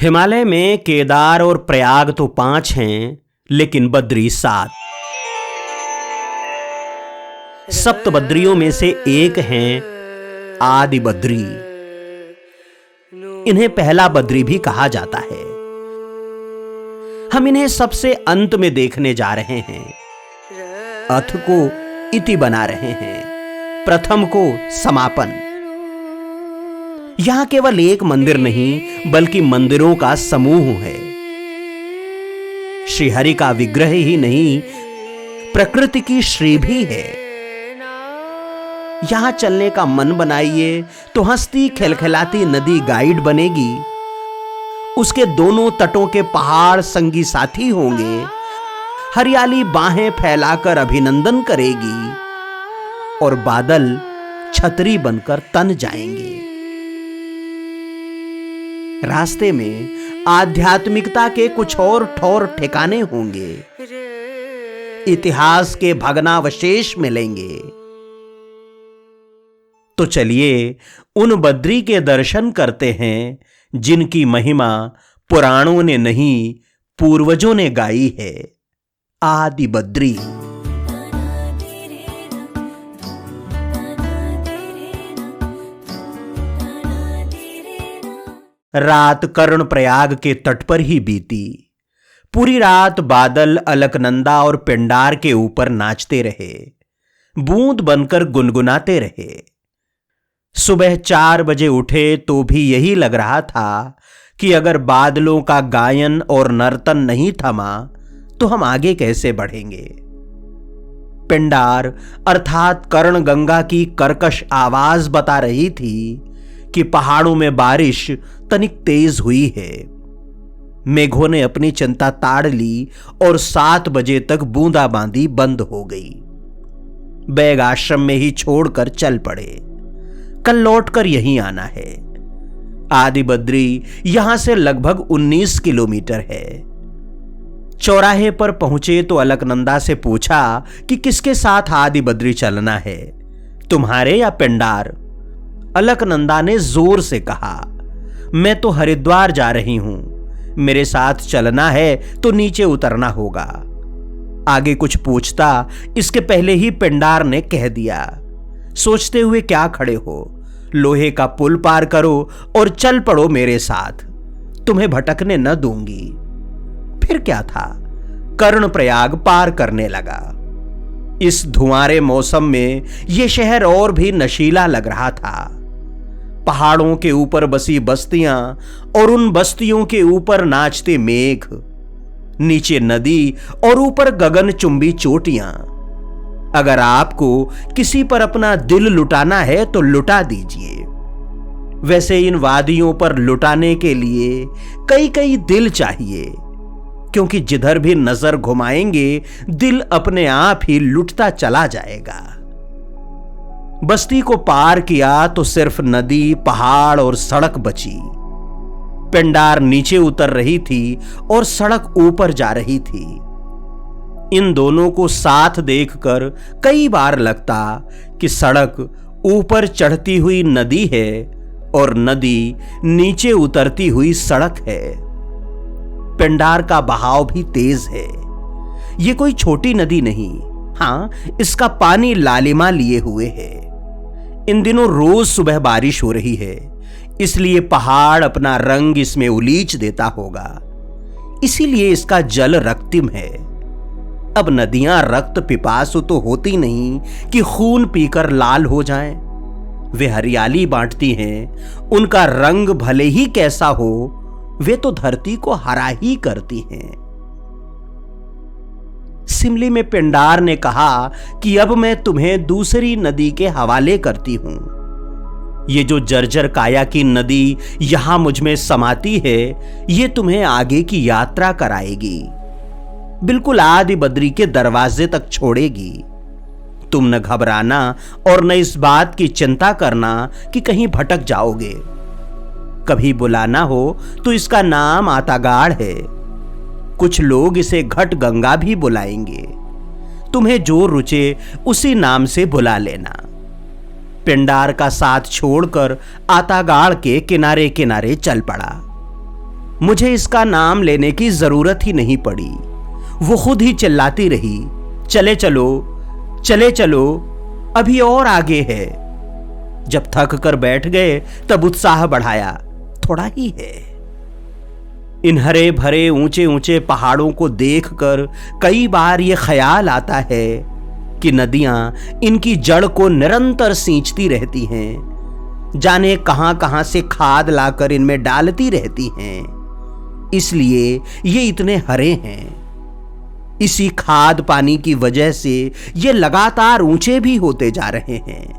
हिमालय में केदार और प्रयाग तो 5 हैं, लेकिन बद्री 7। सप्त बद्रियों में से एक हैं आदि बद्री। इन्हें पहला बद्री भी कहा जाता है। हम इन्हें सबसे अंत में देखने जा रहे हैं। अथ को इति बना रहे हैं, प्रथम को समापन। यहां केवल एक मंदिर नहीं बल्कि मंदिरों का समूह है। श्रीहरि का विग्रह ही नहीं, प्रकृति की श्री भी है। यहां चलने का मन बनाइए तो हंसती खिलखिलाती नदी गाइड बनेगी। उसके दोनों तटों के पहाड़ संगी साथी होंगे। हरियाली बाहें फैलाकर अभिनंदन करेगी और बादल छतरी बनकर तन जाएंगे। रास्ते में आध्यात्मिकता के कुछ और ठौर ठिकाने होंगे। इतिहास के भग्नावशेष मिलेंगे। तो चलिए उन बद्री के दर्शन करते हैं जिनकी महिमा पुराणों ने नहीं, पूर्वजों ने गाई है। आदि बद्री। रात कर्ण प्रयाग के तट पर ही बीती। पूरी रात बादल अलकनंदा और पिंडार के ऊपर नाचते रहे, बूंद बनकर गुनगुनाते रहे। सुबह 4 बजे उठे तो भी यही लग रहा था कि अगर बादलों का गायन और नर्तन नहीं थमा तो हम आगे कैसे बढ़ेंगे। पिंडार अर्थात कर्ण गंगा की कर्कश आवाज बता रही थी कि पहाड़ों में बारिश तनिक तेज हुई है। मेघों ने अपनी चिंता ताड़ ली और 7 बजे तक बूंदाबांदी बंद हो गई। बैग आश्रम में ही छोड़कर चल पड़े। कल लौटकर यहीं आना है। आदि बद्री यहां से लगभग 19 किलोमीटर है। चौराहे पर पहुंचे तो अलकनंदा से पूछा कि किसके साथ आदि बद्री चलना है, तुम्हारे या पिंडार। अलकनंदा ने जोर से कहा, मैं तो हरिद्वार जा रही हूं, मेरे साथ चलना है तो नीचे उतरना होगा। आगे कुछ पूछता इसके पहले ही पिंडार ने कह दिया, सोचते हुए क्या खड़े हो, लोहे का पुल पार करो और चल पड़ो मेरे साथ, तुम्हें भटकने न दूंगी। फिर क्या था, कर्ण प्रयाग पार करने लगा। इस धुआंरे मौसम में यह शहर और भी नशीला लग रहा था। पहाड़ों के ऊपर बसी बस्तियां और उन बस्तियों के ऊपर नाचते मेघ, नीचे नदी और ऊपर गगनचुंबी चोटियां। अगर आपको किसी पर अपना दिल लुटाना है तो लुटा दीजिए। वैसे इन वादियों पर लुटाने के लिए कई कई दिल चाहिए, क्योंकि जिधर भी नजर घुमाएंगे दिल अपने आप ही लुटता चला जाएगा। बस्ती को पार किया तो सिर्फ नदी, पहाड़ और सड़क बची। पिंडार नीचे उतर रही थी और सड़क ऊपर जा रही थी। इन दोनों को साथ देखकर कई बार लगता कि सड़क ऊपर चढ़ती हुई नदी है और नदी नीचे उतरती हुई सड़क है। पिंडार का बहाव भी तेज है। यह कोई छोटी नदी नहीं, हां, इसका पानी लालिमा लिए हुए है। इन दिनों रोज सुबह बारिश हो रही है, इसलिए पहाड़ अपना रंग इसमें उलीच देता होगा। इसीलिए इसका जल रक्तिम है। अब नदियां रक्त पिपासु तो होती नहीं कि खून पीकर लाल हो जाएं। वे हरियाली बांटती हैं, उनका रंग भले ही कैसा हो, वे तो धरती को हरा ही करती हैं। सिमली में पिंडार ने कहा कि अब मैं तुम्हें दूसरी नदी के हवाले करती हूं। ये जो जर्जर काया की नदी यहां मुझ में समाती है, ये तुम्हें आगे की यात्रा कराएगी, बिल्कुल आदि बद्री के दरवाजे तक छोड़ेगी। तुम न घबराना और न इस बात की चिंता करना कि कहीं भटक जाओगे। कभी बुलाना हो तो इसका नाम आतागाड़ है। कुछ लोग इसे घट गंगा भी बुलाएंगे। तुम्हें जो रुचे उसी नाम से बुला लेना। पिंडार का साथ छोड़कर आतागाड़ के किनारे किनारे चल पड़ा। मुझे इसका नाम लेने की जरूरत ही नहीं पड़ी। वो खुद ही चिल्लाती रही, चले चलो, चले चलो, अभी और आगे है। जब थक कर बैठ गए तब उत्साह बढ़ाया, थोड़ा ही है। इन हरे भरे ऊंचे ऊंचे पहाड़ों को देखकर कई बार यह ख्याल आता है कि नदियां इनकी जड़ को निरंतर सींचती रहती हैं, जाने कहां कहां से खाद लाकर इनमें डालती रहती हैं, इसलिए ये इतने हरे हैं। इसी खाद पानी की वजह से ये लगातार ऊंचे भी होते जा रहे हैं।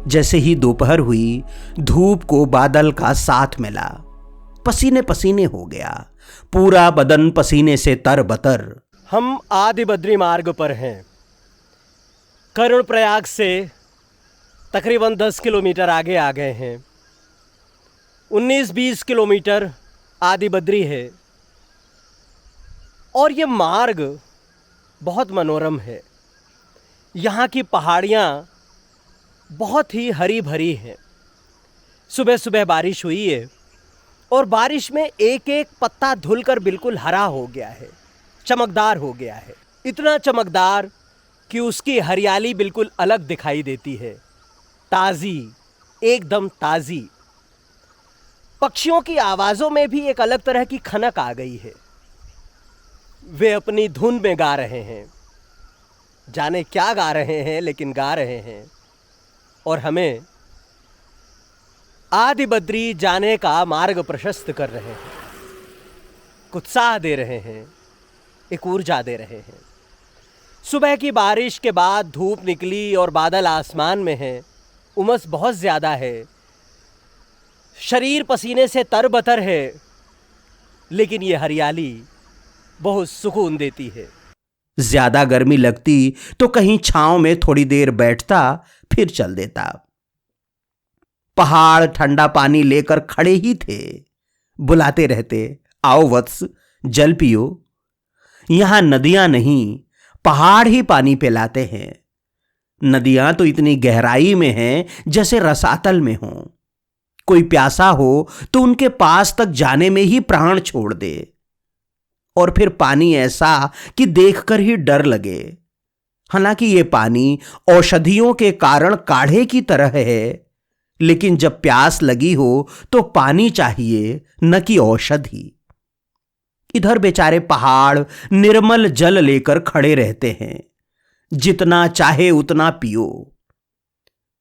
जैसे ही दोपहर हुई, धूप को बादल का साथ मिला, पसीने पसीने हो गया, पूरा बदन पसीने से तरबतर। हम आदि बद्री मार्ग पर हैं। कर्णप्रयाग से तकरीबन 10 किलोमीटर आगे आ गए हैं। 19-20 किलोमीटर आदि बद्री है और ये मार्ग बहुत मनोरम है। यहाँ की पहाड़ियाँ बहुत ही हरी भरी हैं। सुबह सुबह बारिश हुई है और बारिश में एक एक पत्ता धुलकर बिल्कुल हरा हो गया है, चमकदार हो गया है। इतना चमकदार कि उसकी हरियाली बिल्कुल अलग दिखाई देती है, ताज़ी, एकदम ताज़ी। पक्षियों की आवाज़ों में भी एक अलग तरह की खनक आ गई है। वे अपनी धुन में गा रहे हैं, जाने क्या गा रहे हैं, लेकिन गा रहे हैं। और हमें आदि बद्री जाने का मार्ग प्रशस्त कर रहे हैं, उत्साह दे रहे हैं, एक ऊर्जा दे रहे हैं। सुबह की बारिश के बाद धूप निकली और बादल आसमान में हैं। उमस बहुत ज़्यादा है, शरीर पसीने से तरबतर है, लेकिन ये हरियाली बहुत सुकून देती है। ज्यादा गर्मी लगती तो कहीं छांव में थोड़ी देर बैठता, फिर चल देता। पहाड़ ठंडा पानी लेकर खड़े ही थे, बुलाते रहते, आओ वत्स, जल पियो। यहां नदियां नहीं, पहाड़ ही पानी पिलाते हैं। नदियां तो इतनी गहराई में हैं जैसे रसातल में हों। कोई प्यासा हो तो उनके पास तक जाने में ही प्राण छोड़ दे। और फिर पानी ऐसा कि देखकर ही डर लगे। हालांकि ये पानी औषधियों के कारण काढ़े की तरह है, लेकिन जब प्यास लगी हो तो पानी चाहिए, न कि औषधि। इधर बेचारे पहाड़ निर्मल जल लेकर खड़े रहते हैं, जितना चाहे उतना पियो।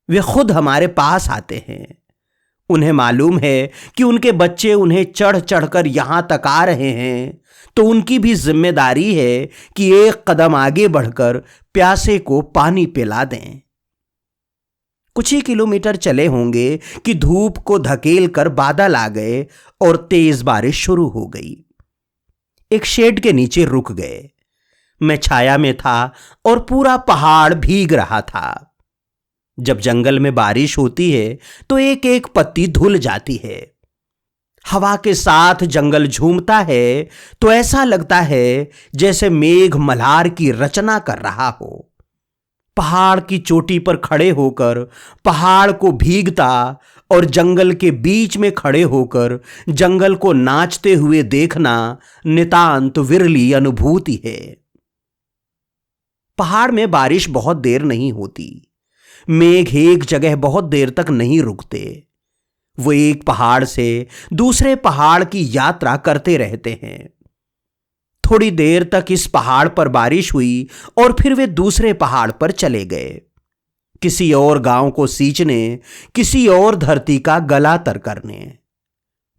वे खुद हमारे पास आते हैं। उन्हें मालूम है कि उनके बच्चे उन्हें चढ़ चढ़कर यहां तक आ रहे हैं, तो उनकी भी जिम्मेदारी है कि एक कदम आगे बढ़कर प्यासे को पानी पिला दें। कुछ ही किलोमीटर चले होंगे कि धूप को धकेल कर बादल आ गए और तेज बारिश शुरू हो गई। एक शेड के नीचे रुक गए। मैं छाया में था और पूरा पहाड़ भीग रहा था। जब जंगल में बारिश होती है तो एक एक पत्ती धुल जाती है। हवा के साथ जंगल झूमता है तो ऐसा लगता है जैसे मेघ मल्हार की रचना कर रहा हो। पहाड़ की चोटी पर खड़े होकर पहाड़ को भीगता और जंगल के बीच में खड़े होकर जंगल को नाचते हुए देखना नितांत विरली अनुभूति है। पहाड़ में बारिश बहुत देर नहीं होती। मेघ एक जगह बहुत देर तक नहीं रुकते। वो एक पहाड़ से दूसरे पहाड़ की यात्रा करते रहते हैं। थोड़ी देर तक इस पहाड़ पर बारिश हुई और फिर वे दूसरे पहाड़ पर चले गए, किसी और गांव को सींचने, किसी और धरती का गला तर करने।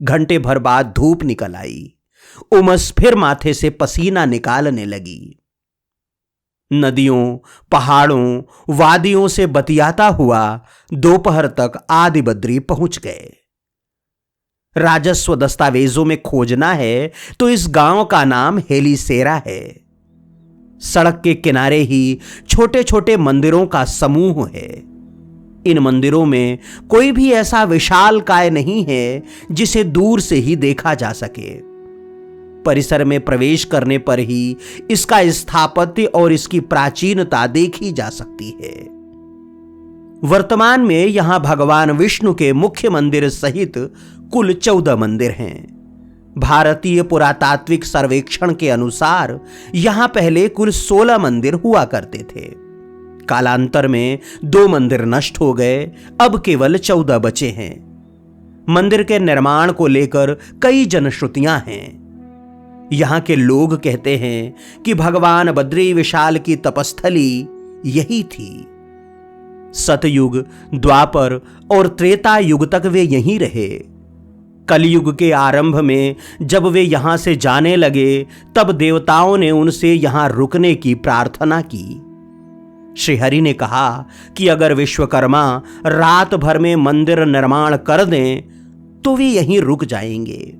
घंटे भर बाद धूप निकल आई। उमस फिर माथे से पसीना निकालने लगी। नदियों, पहाड़ों, वादियों से बतियाता हुआ दोपहर तक आदि बद्री पहुंच गए। राजस्व दस्तावेजों में खोजना है तो इस गांव का नाम हेलीसेरा है। सड़क के किनारे ही छोटे छोटे मंदिरों का समूह है। इन मंदिरों में कोई भी ऐसा विशालकाय नहीं है जिसे दूर से ही देखा जा सके। परिसर में प्रवेश करने पर ही इसका स्थापत्य और इसकी प्राचीनता देखी जा सकती है। वर्तमान में यहां भगवान विष्णु के मुख्य मंदिर सहित कुल 14 मंदिर हैं। भारतीय पुरातात्विक सर्वेक्षण के अनुसार यहां पहले कुल 16 मंदिर हुआ करते थे। कालांतर में 2 मंदिर नष्ट हो गए, अब केवल 14 बचे हैं। मंदिर के निर्माण को लेकर कई जनश्रुतियां हैं। यहां के लोग कहते हैं कि भगवान बद्री विशाल की तपस्थली यही थी। सतयुग, द्वापर और त्रेता युग तक वे यहीं रहे। कलयुग के आरंभ में जब वे यहां से जाने लगे, तब देवताओं ने उनसे यहां रुकने की प्रार्थना की। श्रीहरि ने कहा कि अगर विश्वकर्मा रात भर में मंदिर निर्माण कर दें तो वे यहीं रुक जाएंगे।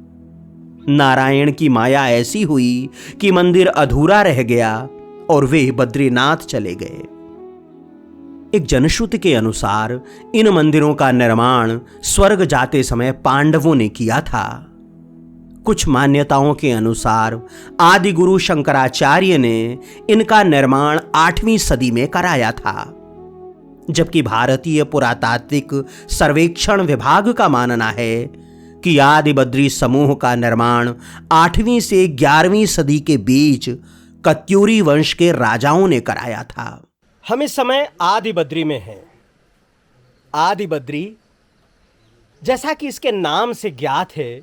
नारायण की माया ऐसी हुई कि मंदिर अधूरा रह गया और वे बद्रीनाथ चले गए। एक जनश्रुति के अनुसार इन मंदिरों का निर्माण स्वर्ग जाते समय पांडवों ने किया था। कुछ मान्यताओं के अनुसार आदि गुरु शंकराचार्य ने इनका निर्माण 8वीं सदी में कराया था, जबकि भारतीय पुरातात्विक सर्वेक्षण विभाग का मानना है कि आदि बद्री समूह का निर्माण 8वीं से 11वीं सदी के बीच कत्यूरी वंश के राजाओं ने कराया था। हम इस समय आदि बद्री में हैं। आदि बद्री, जैसा कि इसके नाम से ज्ञात है,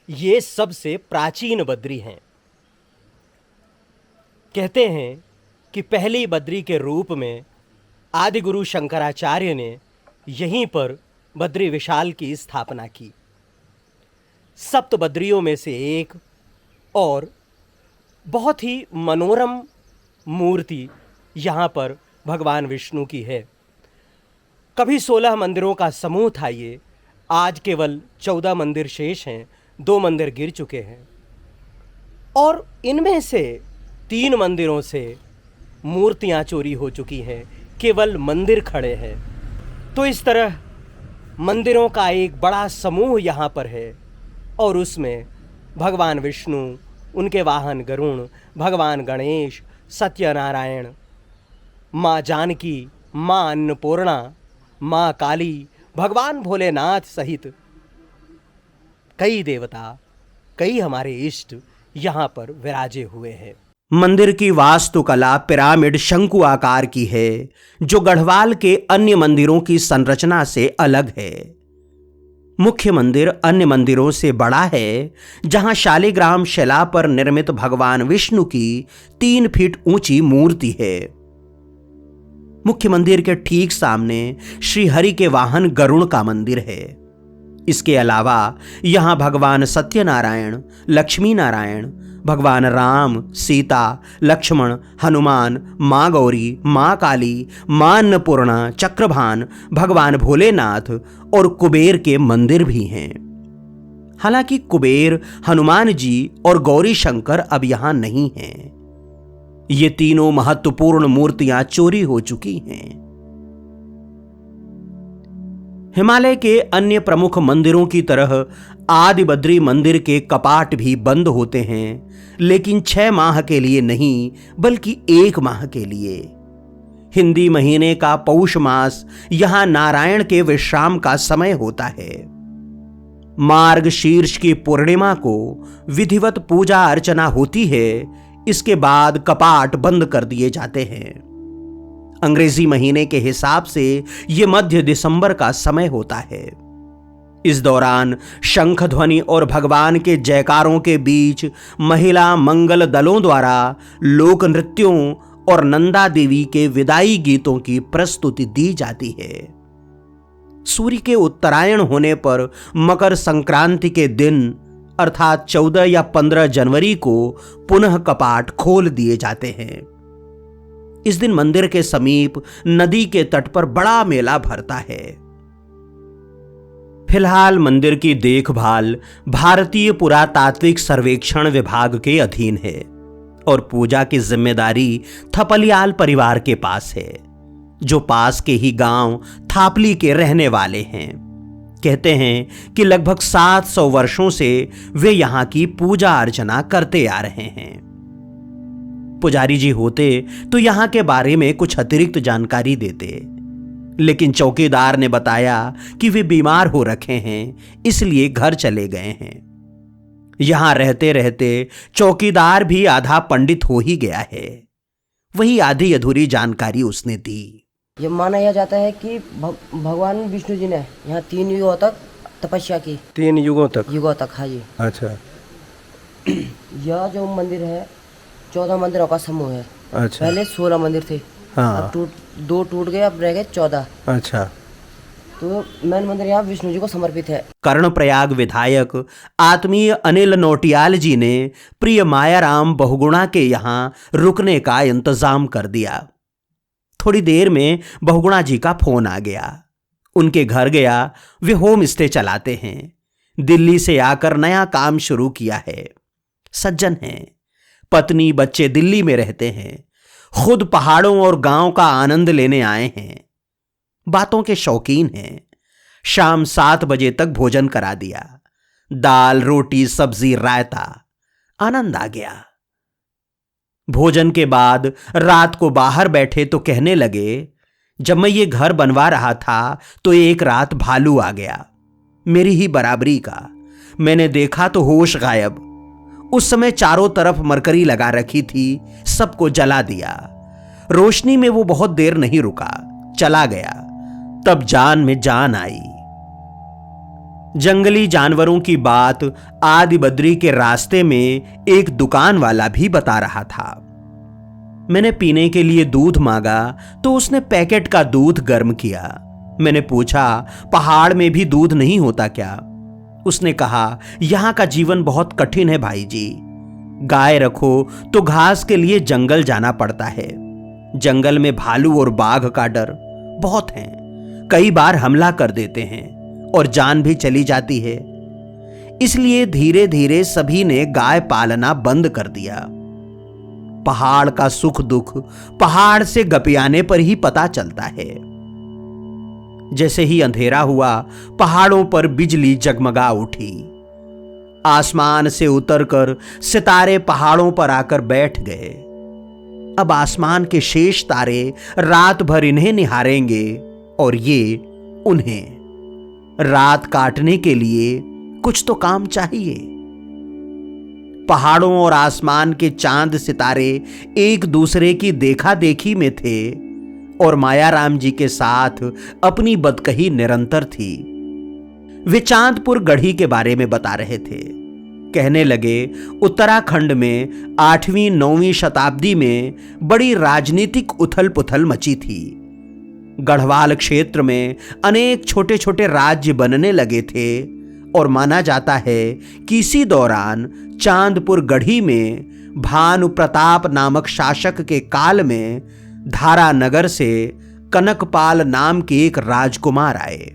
ये सबसे प्राचीन बद्री हैं। कहते हैं कि पहली बद्री के रूप में आदि गुरु शंकराचार्य ने यहीं पर बद्री विशाल की स्थापना की। सप्त बद्रियों में से एक और बहुत ही मनोरम मूर्ति यहाँ पर भगवान विष्णु की है। कभी 16 मंदिरों का समूह था ये, आज केवल 14 मंदिर शेष हैं। 2 मंदिर गिर चुके हैं और इनमें से 3 मंदिरों से मूर्तियां चोरी हो चुकी हैं, केवल मंदिर खड़े हैं। तो इस तरह मंदिरों का एक बड़ा समूह यहाँ पर है और उसमें भगवान विष्णु, उनके वाहन गरुण, भगवान गणेश, सत्यनारायण, माँ जानकी, माँ अन्नपूर्णा, माँ काली, भगवान भोलेनाथ सहित कई देवता, कई हमारे इष्ट यहाँ पर विराजे हुए हैं। मंदिर की वास्तुकला पिरामिड शंकु आकार की है, जो गढ़वाल के अन्य मंदिरों की संरचना से अलग है। मुख्य मंदिर अन्य मंदिरों से बड़ा है, जहां शालिग्राम शिला पर निर्मित भगवान विष्णु की 3 फीट ऊंची मूर्ति है। मुख्य मंदिर के ठीक सामने श्री हरि के वाहन गरुण का मंदिर है। इसके अलावा यहां भगवान सत्यनारायण, लक्ष्मी नारायण, भगवान राम, सीता, लक्ष्मण, हनुमान, माँ गौरी, माँ काली, माँ अन्नपूर्णा, चक्रभान, भगवान भोलेनाथ और कुबेर के मंदिर भी हैं। हालांकि कुबेर, हनुमान जी और गौरी शंकर अब यहां नहीं हैं। ये तीनों महत्वपूर्ण मूर्तियां चोरी हो चुकी हैं। हिमालय के अन्य प्रमुख मंदिरों की तरह आदि बद्री मंदिर के कपाट भी बंद होते हैं, लेकिन 6 माह के लिए नहीं, बल्कि 1 माह के लिए। हिंदी महीने का पौष मास यहां नारायण के विश्राम का समय होता है। मार्ग शीर्ष की पूर्णिमा को विधिवत पूजा अर्चना होती है। इसके बाद कपाट बंद कर दिए जाते हैं। अंग्रेजी महीने के हिसाब से यह मध्य दिसंबर का समय होता है। इस दौरान शंख ध्वनि और भगवान के जयकारों के बीच महिला मंगल दलों द्वारा लोक नृत्यों और नंदा देवी के विदाई गीतों की प्रस्तुति दी जाती है। सूर्य के उत्तरायण होने पर मकर संक्रांति के दिन अर्थात 14 या 15 जनवरी को पुनः कपाट खोल दिए जाते हैं। इस दिन मंदिर के समीप नदी के तट पर बड़ा मेला भरता है। फिलहाल मंदिर की देखभाल भारतीय पुरातात्विक सर्वेक्षण विभाग के अधीन है और पूजा की जिम्मेदारी थपलियाल परिवार के पास है, जो पास के ही गांव थापली के रहने वाले हैं। कहते हैं कि लगभग 700 वर्षों से वे यहां की पूजा अर्चना करते आ रहे हैं। पुजारी जी होते तो यहां के बारे में कुछ अतिरिक्त जानकारी देते। लेकिन चौकीदार ने बताया कि वे बीमार हो रखे हैं, इसलिए घर चले गए हैं। यहां रहते रहते चौकीदार भी आधा पंडित हो ही गया है। वही आधी अधूरी जानकारी उसने दी। ये माना जाता है कि भगवान विष्णु जी ने यहाँ 3 युगों तक तपस्या की। 3 युगों तक? युगों तक, हाँ जी। अच्छा। यह जो मंदिर है 14 मंदिरों का समूह है। अच्छा। पहले 16 मंदिर थे। हाँ। अब 2 टूट गए, अब रह गए 14। अच्छा। तो मेन मंदिर यहाँ विष्णु जी को समर्पित है। कर्णप्रयाग विधायक आत्मीय अनिल नौटियाल जी ने प्रिय मायाराम बहुगुणा के यहां रुकने का इंतजाम कर दिया। थोड़ी देर में बहुगुणा जी का फोन आ गया। उनके घर गया। वे होम स्टे चलाते हैं। दिल्ली से आकर नया काम शुरू किया है। सज्जन हैं। पत्नी बच्चे दिल्ली में रहते हैं। खुद पहाड़ों और गांव का आनंद लेने आए हैं। बातों के शौकीन हैं। शाम 7 बजे तक भोजन करा दिया। दाल रोटी सब्जी रायता। आनंद आ गया। भोजन के बाद रात को बाहर बैठे तो कहने लगे, जब मैं ये घर बनवा रहा था तो एक रात भालू आ गया, मेरी ही बराबरी का। मैंने देखा तो होश गायब। उस समय चारों तरफ मरकरी लगा रखी थी, सबको जला दिया। रोशनी में वो बहुत देर नहीं रुका, चला गया। तब जान में जान आई। जंगली जानवरों की बात आदि बद्री के रास्ते में एक दुकान वाला भी बता रहा था। मैंने पीने के लिए दूध मांगा तो उसने पैकेट का दूध गर्म किया। मैंने पूछा, पहाड़ में भी दूध नहीं होता क्या? उसने कहा, यहां का जीवन बहुत कठिन है भाई जी। गाय रखो तो घास के लिए जंगल जाना पड़ता है। जंगल में भालू और बाघ का डर बहुत है। कई बार हमला कर देते हैं और जान भी चली जाती है। इसलिए धीरे धीरे सभी ने गाय पालना बंद कर दिया। पहाड़ का सुख दुख पहाड़ से गपियाने पर ही पता चलता है। जैसे ही अंधेरा हुआ, पहाड़ों पर बिजली जगमगा उठी। आसमान से उतरकर सितारे पहाड़ों पर आकर बैठ गए। अब आसमान के शेष तारे रात भर इन्हें निहारेंगे और ये उन्हें। रात काटने के लिए कुछ तो काम चाहिए। पहाड़ों और आसमान के चांद सितारे एक दूसरे की देखा देखी में थे और मायाराम जी के साथ अपनी बदकही निरंतर थी। वे चांदपुर गढ़ी के बारे में बता रहे थे। कहने लगे, उत्तराखंड में 8वीं 9वीं शताब्दी में बड़ी राजनीतिक उथल पुथल मची थी। गढ़वाल क्षेत्र में अनेक छोटे छोटे राज्य बनने लगे थे और माना जाता है कि इसी दौरान चांदपुर गढ़ी में भानु प्रताप नामक शासक के काल में धारानगर से कनकपाल नाम के एक राजकुमार आए।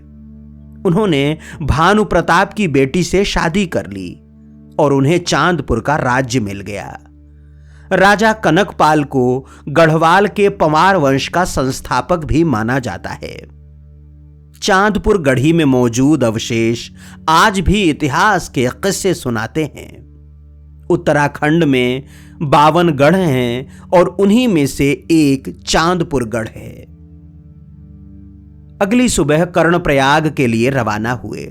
उन्होंने भानु प्रताप की बेटी से शादी कर ली और उन्हें चांदपुर का राज्य मिल गया। राजा कनकपाल को गढ़वाल के पंवार वंश का संस्थापक भी माना जाता है। चांदपुर गढ़ी में मौजूद अवशेष आज भी इतिहास के किस्से सुनाते हैं। उत्तराखंड में 52 गढ़ हैं और उन्हीं में से एक चांदपुर गढ़ है। अगली सुबह कर्णप्रयाग के लिए रवाना हुए।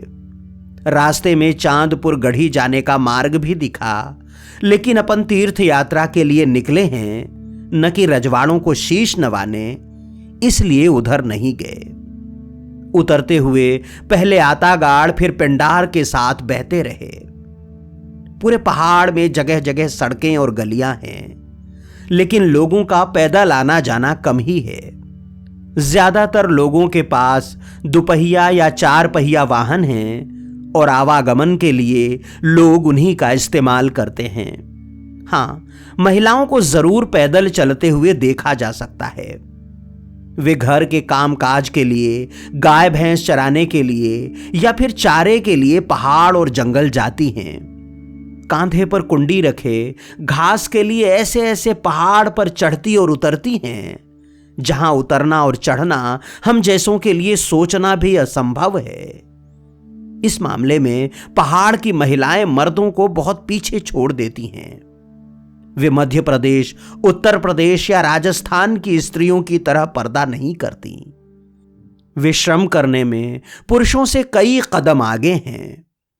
रास्ते में चांदपुर गढ़ी जाने का मार्ग भी दिखा, लेकिन अपन तीर्थ यात्रा के लिए निकले हैं, न कि रजवाड़ों को शीश नवाने, इसलिए उधर नहीं गए। उतरते हुए पहले आतागाड़ फिर पिंडार के साथ बहते रहे। पूरे पहाड़ में जगह जगह सड़कें और गलियां हैं, लेकिन लोगों का पैदल आना जाना कम ही है। ज्यादातर लोगों के पास दुपहिया या 4 पहिया वाहन हैं और आवागमन के लिए लोग उन्हीं का इस्तेमाल करते हैं। हाँ, महिलाओं को जरूर पैदल चलते हुए देखा जा सकता है। वे घर के कामकाज के लिए, गाय भैंस चराने के लिए या फिर चारे के लिए पहाड़ और जंगल जाती हैं। कांधे पर कुंडी रखे घास के लिए ऐसे ऐसे पहाड़ पर चढ़ती और उतरती हैं, जहां उतरना और चढ़ना हम जैसों के लिए सोचना भी असंभव है। इस मामले में पहाड़ की महिलाएं मर्दों को बहुत पीछे छोड़ देती हैं। वे मध्य प्रदेश, उत्तर प्रदेश या राजस्थान की स्त्रियों की तरह पर्दा नहीं करती। वे श्रम करने में पुरुषों से कई कदम आगे हैं।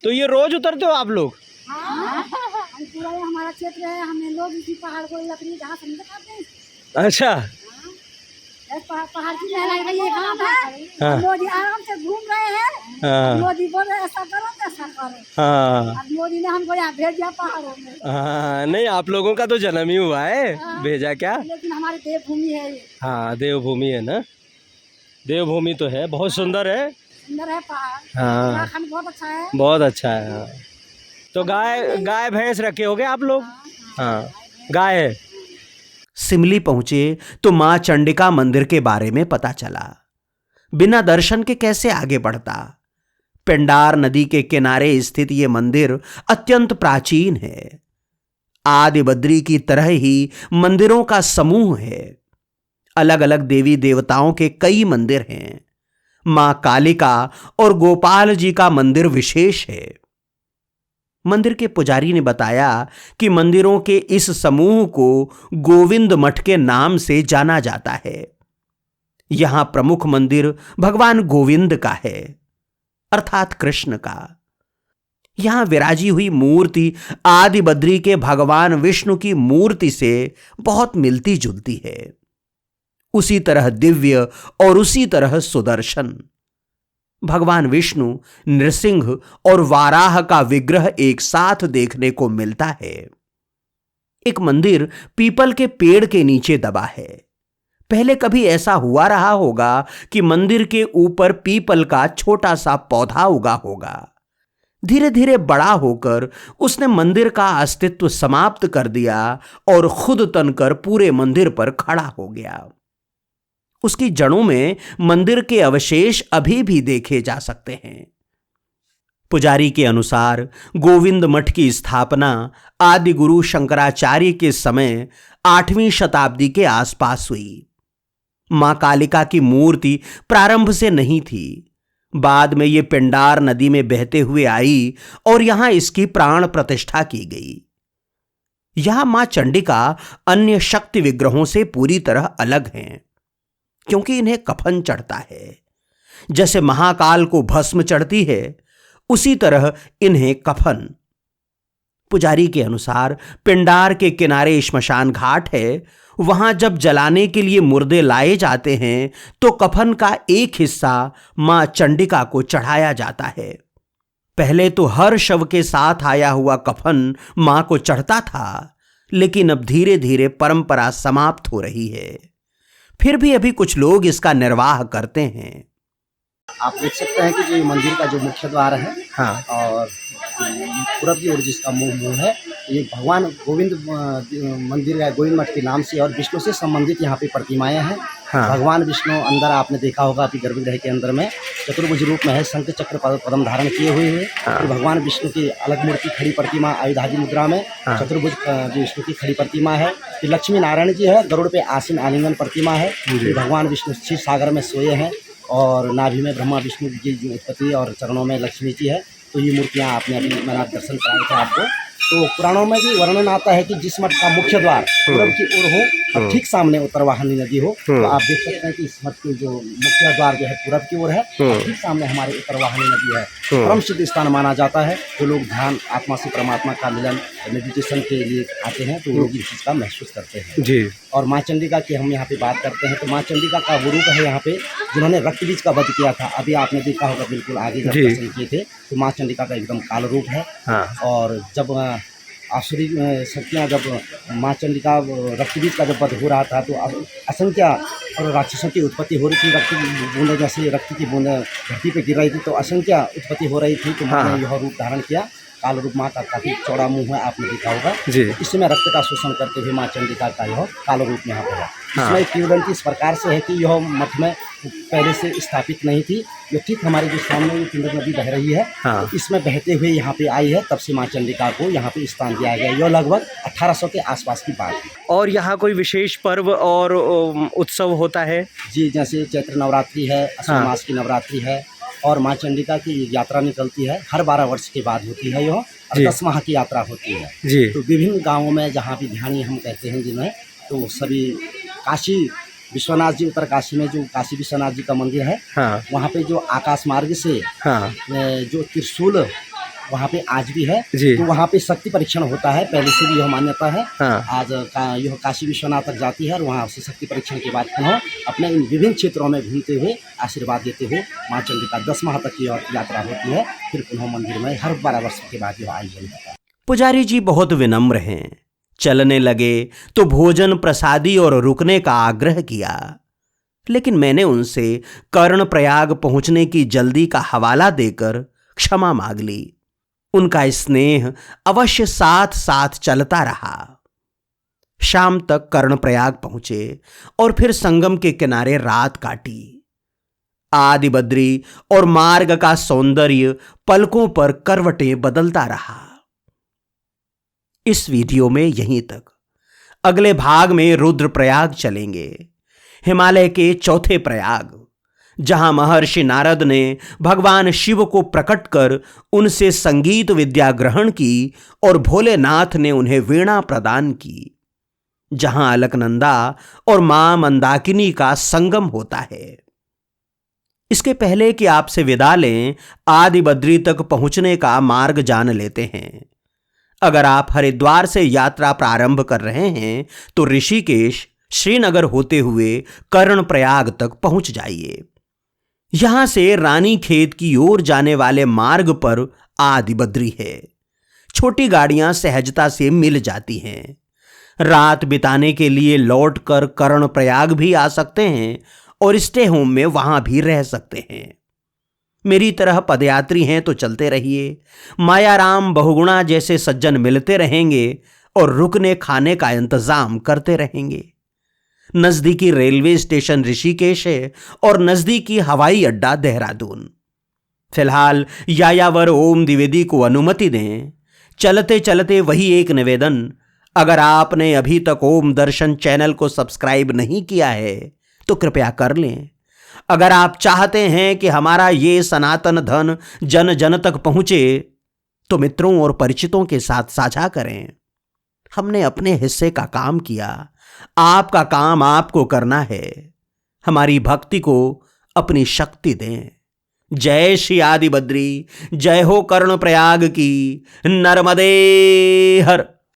तो ये रोज उतरते हो आप लोग? हाँ, हम पूरा ये हमारा क्षेत्र है, हमें लोग इसी पहाड़ को लकड़ी जहाँ समझ खाते हैं। अच्छा। पहाड़ की लहराई का ये काम है। हाँ। मोदी आराम से घूम रहे हैं। हाँ। मोदी बोल रहे ऐसा करो ऐसा करो। हाँ अब मोदी ने हमको यहाँ भेज दिया पहाड़ों में। हाँ, नहीं आप लोगों का तो जन्म ही हुआ है, भेजा क्या? लेकिन हमारी देवभूमि है ये। हाँ देवभूमि है ना, देवभूमि तो है, बहुत सुंदर है। सुंदर है पहाड़। हाँ उत्तराखंड बहुत अच्छा है। बहुत अच्छा है। हाँ। तो गाय भैंस रखे होगे आप लोग? हाँ गाय है। सिमली पहुंचे तो मां चंडिका मंदिर के बारे में पता चला। बिना दर्शन के कैसे आगे बढ़ता। पिंडार नदी के किनारे स्थित यह मंदिर अत्यंत प्राचीन है। आदि बद्री की तरह ही मंदिरों का समूह है। अलग अलग देवी देवताओं के कई मंदिर हैं। मां कालिका और गोपाल जी का मंदिर विशेष है। मंदिर के पुजारी ने बताया कि मंदिरों के इस समूह को गोविंद मठ के नाम से जाना जाता है। यहां प्रमुख मंदिर भगवान गोविंद का है, अर्थात कृष्ण का। यहां विराजी हुई मूर्ति आदि बद्री के भगवान विष्णु की मूर्ति से बहुत मिलती जुलती है। उसी तरह दिव्य और उसी तरह सुदर्शन। भगवान विष्णु, नृसिंह और वाराह का विग्रह एक साथ देखने को मिलता है। एक मंदिर पीपल के पेड़ के नीचे दबा है। पहले कभी ऐसा हुआ रहा होगा कि मंदिर के ऊपर पीपल का छोटा सा पौधा उगा होगा। धीरे धीरे बड़ा होकर उसने मंदिर का अस्तित्व समाप्त कर दिया और खुद तनकर पूरे मंदिर पर खड़ा हो गया। उसकी जड़ों में मंदिर के अवशेष अभी भी देखे जा सकते हैं। पुजारी के अनुसार गोविंद मठ की स्थापना आदि गुरु शंकराचार्य के समय 8वीं शताब्दी के आसपास हुई। मां कालिका की मूर्ति प्रारंभ से नहीं थी। बाद में यह पिंडार नदी में बहते हुए आई और यहां इसकी प्राण प्रतिष्ठा की गई। यहां मां चंडिका अन्य शक्ति विग्रहों से पूरी तरह अलग हैं, क्योंकि इन्हें कफन चढ़ता है। जैसे महाकाल को भस्म चढ़ती है, उसी तरह इन्हें कफन। पुजारी के अनुसार पिंडार के किनारे श्मशान घाट है। वहां जब जलाने के लिए मुर्दे लाए जाते हैं तो कफन का एक हिस्सा मां चंडिका को चढ़ाया जाता है। पहले तो हर शव के साथ आया हुआ कफन मां को चढ़ता था, लेकिन अब धीरे धीरे परंपरा समाप्त हो रही है। फिर भी अभी कुछ लोग इसका निर्वाह करते हैं। आप देख सकते हैं कि जो मंदिर का जो मुख्य द्वार है, हाँ और पूरब की ओर जिसका मुंह है, ये भगवान गोविंद मंदिर है, गोविंद मठ के नाम से, और विष्णु से संबंधित यहाँ पे प्रतिमाएं हैं। हाँ। भगवान विष्णु अंदर आपने देखा होगा अभी गर्भगृह के अंदर में चतुर्भुज रूप में है, शंख चक्र पद्म धारण किए हुए हैं। हाँ। तो भगवान विष्णु की अलग मूर्ति खड़ी प्रतिमा आयुधाजी मुद्रा में, हाँ। चतुर्भुज विष्णु की खड़ी प्रतिमा है। फिर लक्ष्मी नारायण जी है, गरुड़ पे आसीन आलिंगन प्रतिमा है। फिर भगवान विष्णु क्षीर सागर में सोए हैं और नाभि में ब्रह्मा विष्णु की उत्पत्ति और चरणों में लक्ष्मी जी है। तो ये मूर्तियाँ आपने अभी मैंने दर्शन कराए थे आपको। तो पुराणों में भी वर्णन आता है कि जिस मठ का मुख्य द्वार पूरब की ओर हो और ठीक सामने उत्तरवाहिनी नदी हो, तो आप देख सकते हैं कि इस मठ के जो मुख्य द्वार जो है पूरब की ओर है और ठीक सामने हमारे उत्तरवाहिनी नदी है। परम सिद्ध स्थान माना जाता है। जो लोग ध्यान आत्मा से परमात्मा का मिलन मेडिटेशन के लिए आते हैं तो लोग इस चीज़ का महसूस करते हैं जी। और माँ चंडिका की हम यहाँ पे बात करते हैं तो माँ चंडिका का वो रूप है यहाँ पे जिन्होंने रक्त बीज का वध किया था। अभी आपने देखा होगा बिल्कुल आगे जब दर्शन किए थे, तो माँ चंडिका का एकदम काल रूप है। हाँ। और जब आसुरी शक्तियाँ, जब माँ चंडिका रक्त बीज का जब वध हो रहा था तो असंख्य और राक्षसों की उत्पत्ति हो रही थी। रक्त की बूंदें, जैसे रक्त की बूंदें धरती पे गिर रही थी, तो असंख्य उत्पत्ति हो रही थी। तो माँ ने यह रूप धारण किया। काल रूप माँ का काफी चौड़ा मुंह है, आपने देखा होगा जी। इसमें रक्त का शोषण करते हुए माँ चंडिका का यह काल रूप यहाँ पर है। इसमें किंवदंती इस प्रकार से है कि यह मठ में पहले से स्थापित नहीं थी। ये ठीक हमारे जो सामने किंदर नदी बह रही है, तो इसमें बहते हुए यहाँ पे आई है, तब से माँ चंडिका को यहाँ पे स्थान दिया गया। यह लगभग 1800 के आसपास की बात है। और यहाँ कोई विशेष पर्व और उत्सव होता है? जी, जैसे चैत्र नवरात्रि है, अश्विन मास की नवरात्रि है, और माँ चंडिका की यात्रा निकलती है, हर 12 वर्ष के बाद होती है। यह 10 माह की यात्रा होती है जी। तो विभिन्न गाँवों में जहाँ भी ध्यानी हम कहते हैं जिन्हें, तो सभी काशी विश्वनाथ जी उत्तरकाशी में जो काशी विश्वनाथ जी का मंदिर है, हाँ वहाँ पे जो आकाश मार्ग से हाँ जो त्रिशूल वहाँ पे आज भी है, जी। तो वहाँ पे शक्ति परीक्षण होता है, पहले से भी यह मान्यता है। हाँ आज यह काशी विश्वनाथ तक जाती है और वहाँ से शक्ति परीक्षण के बाद पुनः अपने इन विभिन्न क्षेत्रों में घूमते हुए आशीर्वाद देते हुए माँ चंडिका 10 माह तक की यात्रा होती है। फिर पुनः मंदिर में हर 12 वर्ष के बाद यह आयोजन होता है। पुजारी जी बहुत विनम्र हैं। चलने लगे तो भोजन प्रसादी और रुकने का आग्रह किया, लेकिन मैंने उनसे कर्णप्रयाग पहुंचने की जल्दी का हवाला देकर क्षमा मांग ली। उनका स्नेह अवश्य साथ साथ चलता रहा। शाम तक कर्णप्रयाग पहुंचे और फिर संगम के किनारे रात काटी। आदि बद्री और मार्ग का सौंदर्य पलकों पर करवटें बदलता रहा। इस वीडियो में यहीं तक। अगले भाग में रुद्रप्रयाग चलेंगे, हिमालय के चौथे प्रयाग, जहां महर्षि नारद ने भगवान शिव को प्रकट कर उनसे संगीत विद्या ग्रहण की और भोलेनाथ ने उन्हें वीणा प्रदान की, जहां अलकनंदा और मां मंदाकिनी का संगम होता है। इसके पहले कि आपसे विदा लें, आदि बद्री तक पहुंचने का मार्ग जान लेते हैं। अगर आप हरिद्वार से यात्रा प्रारंभ कर रहे हैं तो ऋषिकेश, श्रीनगर होते हुए कर्णप्रयाग तक पहुंच जाइए। यहां से रानीखेत की ओर जाने वाले मार्ग पर आदि बद्री है। छोटी गाड़ियां सहजता से मिल जाती हैं। रात बिताने के लिए लौटकर कर्णप्रयाग भी आ सकते हैं और स्टे होम में वहां भी रह सकते हैं। मेरी तरह पदयात्री हैं तो चलते रहिए। मायाराम बहुगुणा जैसे सज्जन मिलते रहेंगे और रुकने खाने का इंतजाम करते रहेंगे। नजदीकी रेलवे स्टेशन ऋषिकेश है और नजदीकी हवाई अड्डा देहरादून। फिलहाल यायावर ओम द्विवेदी को अनुमति दें। चलते चलते वही एक निवेदन, अगर आपने अभी तक ओम दर्शन चैनल को सब्सक्राइब नहीं किया है तो कृपया कर लें। अगर आप चाहते हैं कि हमारा ये सनातन धन जन जन तक पहुंचे तो मित्रों और परिचितों के साथ साझा करें। हमने अपने हिस्से का काम किया, आपका काम आपको करना है। हमारी भक्ति को अपनी शक्ति दें। जय श्री आदि बद्री, जय हो कर्णप्रयाग की। नर्मदे हर।